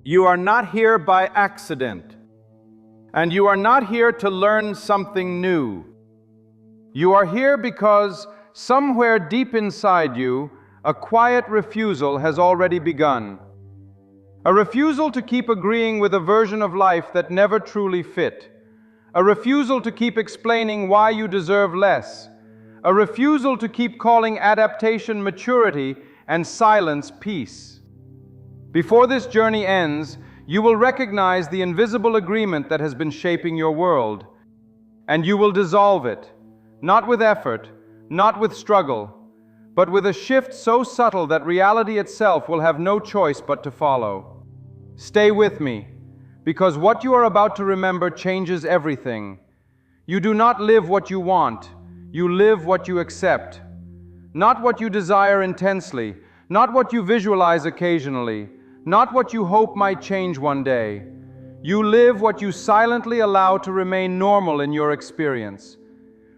You are not here by accident, and you are not here to learn something new. You are here because somewhere deep inside you, a quiet refusal has already begun. A refusal to keep agreeing with a version of life that never truly fit. A refusal to keep explaining why you deserve less. A refusal to keep calling adaptation maturity and silence peace. Before this journey ends, you will recognize the invisible agreement that has been shaping your world, and you will dissolve it, not with effort, not with struggle, but with a shift so subtle that reality itself will have no choice but to follow. Stay with me, because what you are about to remember changes everything. You do not live what you want, you live what you accept. Not what you desire intensely, not what you visualize occasionally, not what you hope might change one day. You live what you silently allow to remain normal in your experience.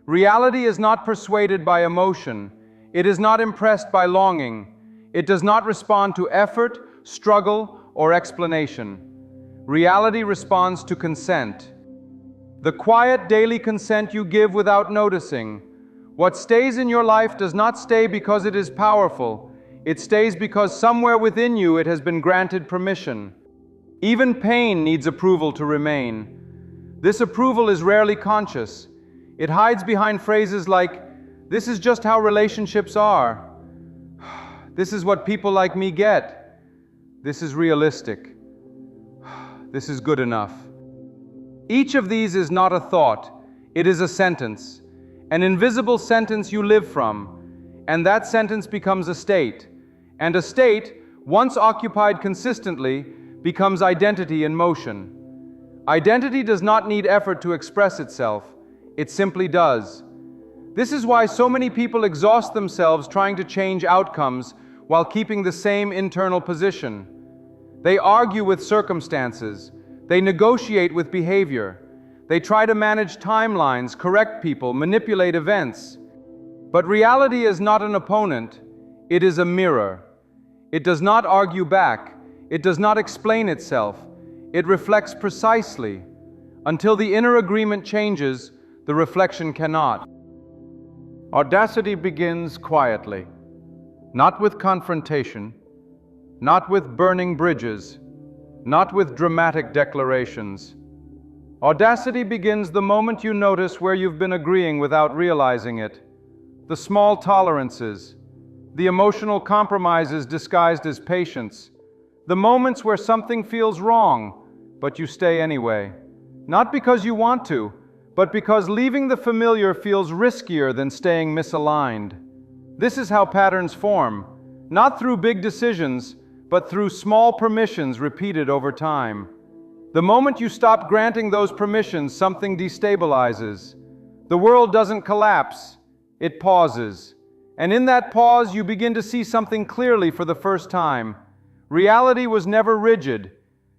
Reality is not persuaded by emotion. It is not impressed by longing. It does not respond to effort, struggle, or explanation. Reality responds to consent. The quiet daily consent you give without noticing. What stays in your life does not stay because it is powerful. It stays because somewhere within you it has been granted permission. Even pain needs approval to remain. This approval is rarely conscious. It hides behind phrases like, "This is just how relationships are. This is what people like me get. This is realistic. This is good enough." Each of these is not a thought, it is a sentence, an invisible sentence you live from, and that sentence becomes a state, and a state, once occupied consistently, becomes identity in motion. Identity does not need effort to express itself, it simply does. This is why so many people exhaust themselves trying to change outcomes while keeping the same internal position. They argue with circumstances. They negotiate with behavior. They try to manage timelines, correct people, manipulate events. But reality is not an opponent. It is a mirror. It does not argue back. It does not explain itself. It reflects precisely. Until the inner agreement changes, the reflection cannot. Audacity begins quietly, not with confrontation, not with burning bridges, not with dramatic declarations. Audacity begins the moment you notice where you've been agreeing without realizing it. The small tolerances, the emotional compromises disguised as patience, the moments where something feels wrong, but you stay anyway. Not because you want to, but because leaving the familiar feels riskier than staying misaligned. This is how patterns form, not through big decisions, but through small permissions repeated over time. The moment you stop granting those permissions, something destabilizes. The world doesn't collapse, it pauses. And in that pause, you begin to see something clearly for the first time. Reality was never rigid.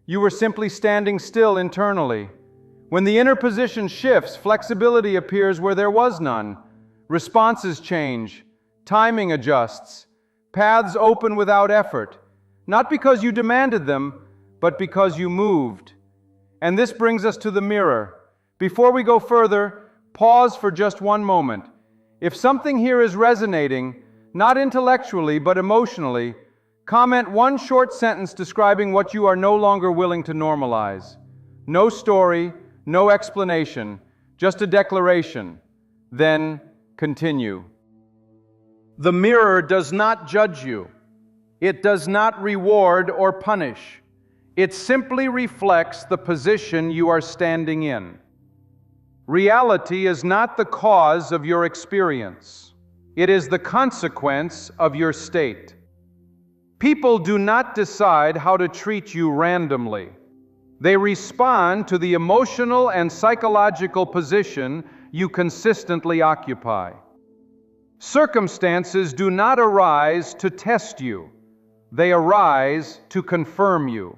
You were simply standing still internally. When the inner position shifts, flexibility appears where there was none. Responses change, timing adjusts, paths open without effort. Not because you demanded them, but because you moved. And this brings us to the mirror. Before we go further, pause for just one moment. If something here is resonating, not intellectually but emotionally, comment one short sentence describing what you are no longer willing to normalize. No story, no explanation, just a declaration. Then continue. The mirror does not judge you. It does not reward or punish. It simply reflects the position you are standing in. Reality is not the cause of your experience. It is the consequence of your state. People do not decide how to treat you randomly. They respond to the emotional and psychological position you consistently occupy. Circumstances do not arise to test you. They arise to confirm you.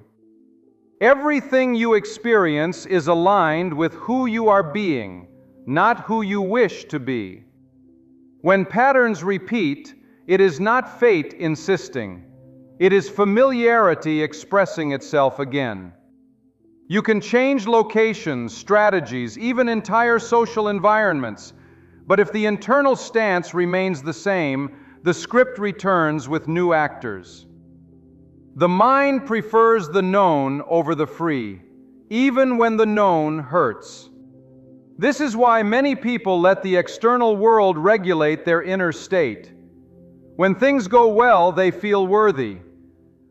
Everything you experience is aligned with who you are being, not who you wish to be. When patterns repeat, it is not fate insisting. It is familiarity expressing itself again. You can change locations, strategies, even entire social environments, but if the internal stance remains the same, the script returns with new actors. The mind prefers the known over the free, even when the known hurts. This is why many people let the external world regulate their inner state. When things go well, they feel worthy.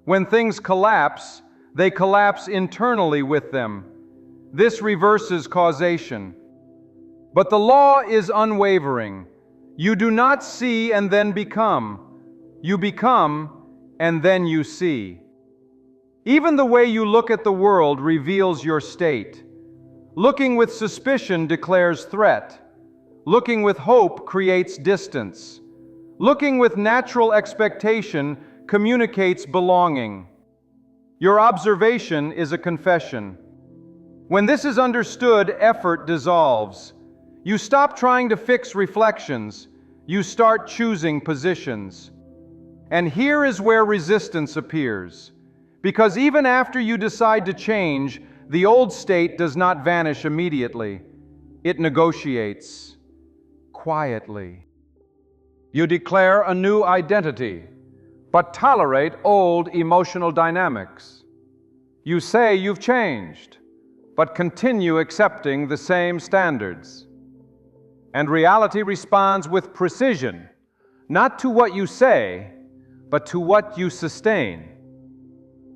When things collapse, they collapse internally with them. This reverses causation. But the law is unwavering. You do not see and then become. You become and then you see. Even the way you look at the world reveals your state. Looking with suspicion declares threat. Looking with hope creates distance. Looking with natural expectation communicates belonging. Your observation is a confession. When this is understood, effort dissolves. You stop trying to fix reflections. You start choosing positions. And here is where resistance appears. Because even after you decide to change, the old state does not vanish immediately. It negotiates quietly. You declare a new identity, but tolerate old emotional dynamics. You say you've changed, but continue accepting the same standards. And reality responds with precision, not to what you say, but to what you sustain.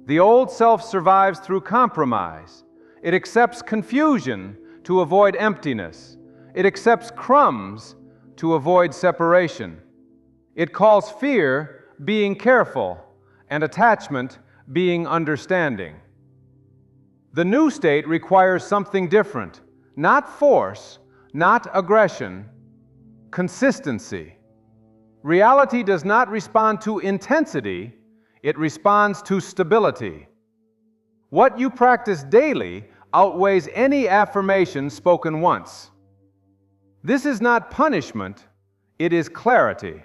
The old self survives through compromise. It accepts confusion to avoid emptiness. It accepts crumbs to avoid separation. It calls fear being careful and attachment being understanding. The new state requires something different, not force, not aggression, consistency. Reality does not respond to intensity, it responds to stability. What you practice daily outweighs any affirmation spoken once. This is not punishment, it is clarity.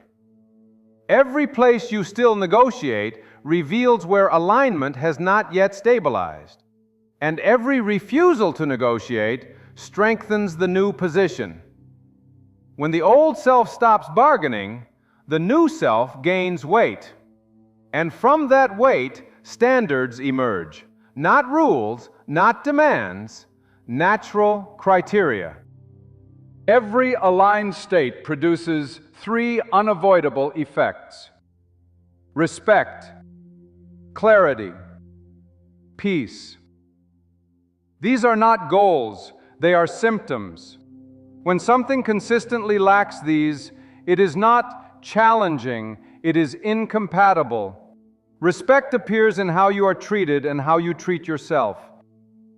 Every place you still negotiate reveals where alignment has not yet stabilized, and every refusal to negotiate strengthens the new position. When the old self stops bargaining, the new self gains weight. And from that weight, standards emerge. Not rules, not demands, natural criteria. Every aligned state produces three unavoidable effects: respect, clarity, peace. These are not goals, they are symptoms. When something consistently lacks these, it is not challenging, it is incompatible. Respect appears in how you are treated and how you treat yourself.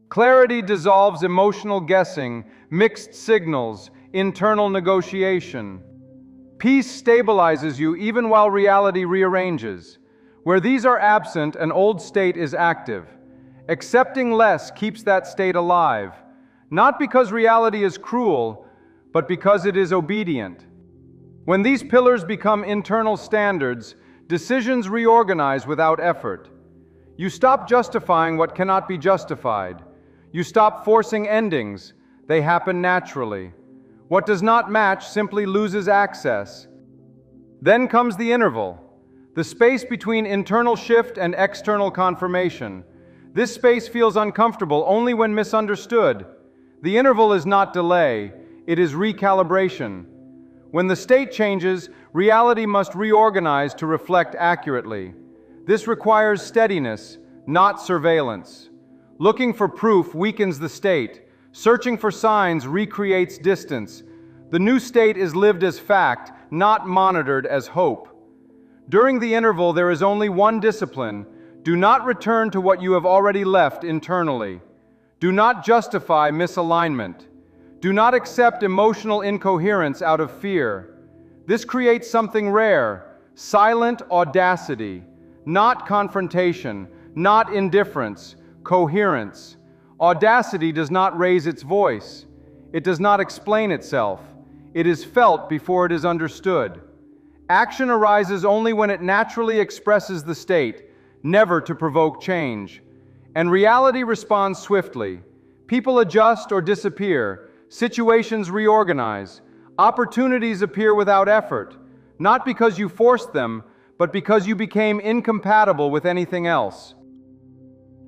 Clarity dissolves emotional guessing, mixed signals, internal negotiation. Peace stabilizes you even while reality rearranges. Where these are absent, an old state is active. Accepting less keeps that state alive, not because reality is cruel, but because it is obedient. When these pillars become internal standards, decisions reorganize without effort. You stop justifying what cannot be justified. You stop forcing endings. They happen naturally. What does not match simply loses access. Then comes the interval, the space between internal shift and external confirmation. This space feels uncomfortable only when misunderstood. The interval is not delay, it is recalibration. When the state changes, reality must reorganize to reflect accurately. This requires steadiness, not surveillance. Looking for proof weakens the state. Searching for signs recreates distance. The new state is lived as fact, not monitored as hope. During the interval, there is only one discipline. Do not return to what you have already left internally. Do not justify misalignment. Do not accept emotional incoherence out of fear. This creates something rare, silent audacity, not confrontation, not indifference, coherence. Audacity does not raise its voice. It does not explain itself. It is felt before it is understood. Action arises only when it naturally expresses the state, never to provoke change. And reality responds swiftly. People adjust or disappear. Situations reorganize. Opportunities appear without effort, not because you forced them, but because you became incompatible with anything else.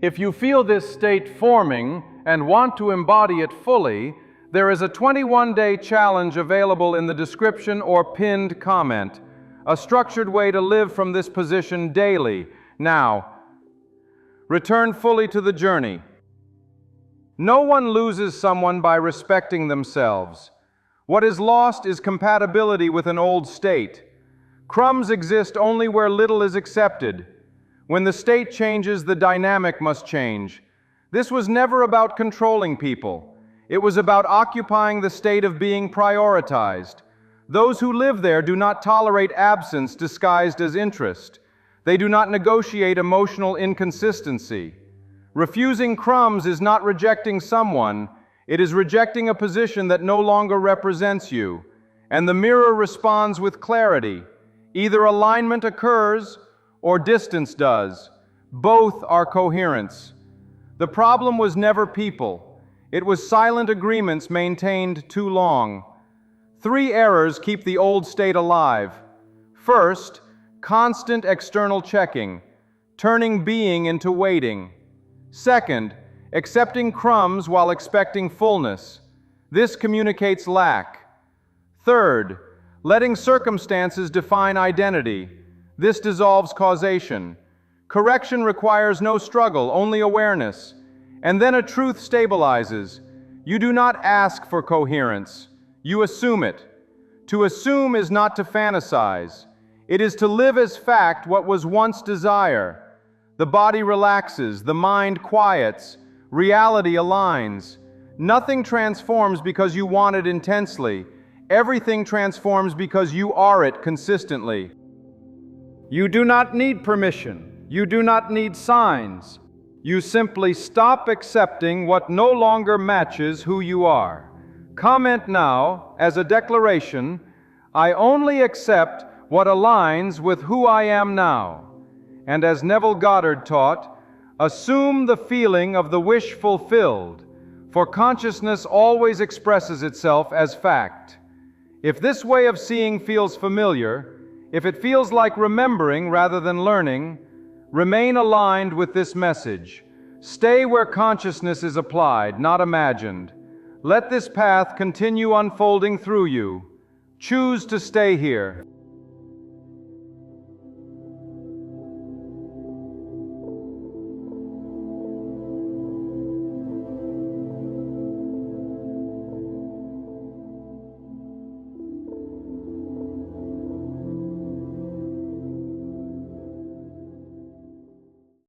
If you feel this state forming and want to embody it fully, there is a 21-day challenge available in the description or pinned comment, a structured way to live from this position daily. Now, return fully to the journey. No one loses someone by respecting themselves. What is lost is compatibility with an old state. Crumbs exist only where little is accepted. When the state changes, the dynamic must change. This was never about controlling people. It was about occupying the state of being prioritized. Those who live there do not tolerate absence disguised as interest. They do not negotiate emotional inconsistency. Refusing crumbs is not rejecting someone, it is rejecting a position that no longer represents you. And the mirror responds with clarity. Either alignment occurs or distance does. Both are coherence. The problem was never people. It was silent agreements maintained too long. 3 errors keep the old state alive. First, constant external checking, turning being into waiting. Second, accepting crumbs while expecting fullness. This communicates lack. Third, letting circumstances define identity. This dissolves causation. Correction requires no struggle, only awareness. And then a truth stabilizes. You do not ask for coherence. You assume it. To assume is not to fantasize. It is to live as fact what was once desire. The body relaxes, the mind quiets, reality aligns. Nothing transforms because you want it intensely. Everything transforms because you are it consistently. You do not need permission. You do not need signs. You simply stop accepting what no longer matches who you are. Comment now as a declaration, I only accept what aligns with who I am now. And as Neville Goddard taught, assume the feeling of the wish fulfilled, for consciousness always expresses itself as fact. If this way of seeing feels familiar, if it feels like remembering rather than learning, remain aligned with this message. Stay where consciousness is applied, not imagined. Let this path continue unfolding through you. Choose to stay here.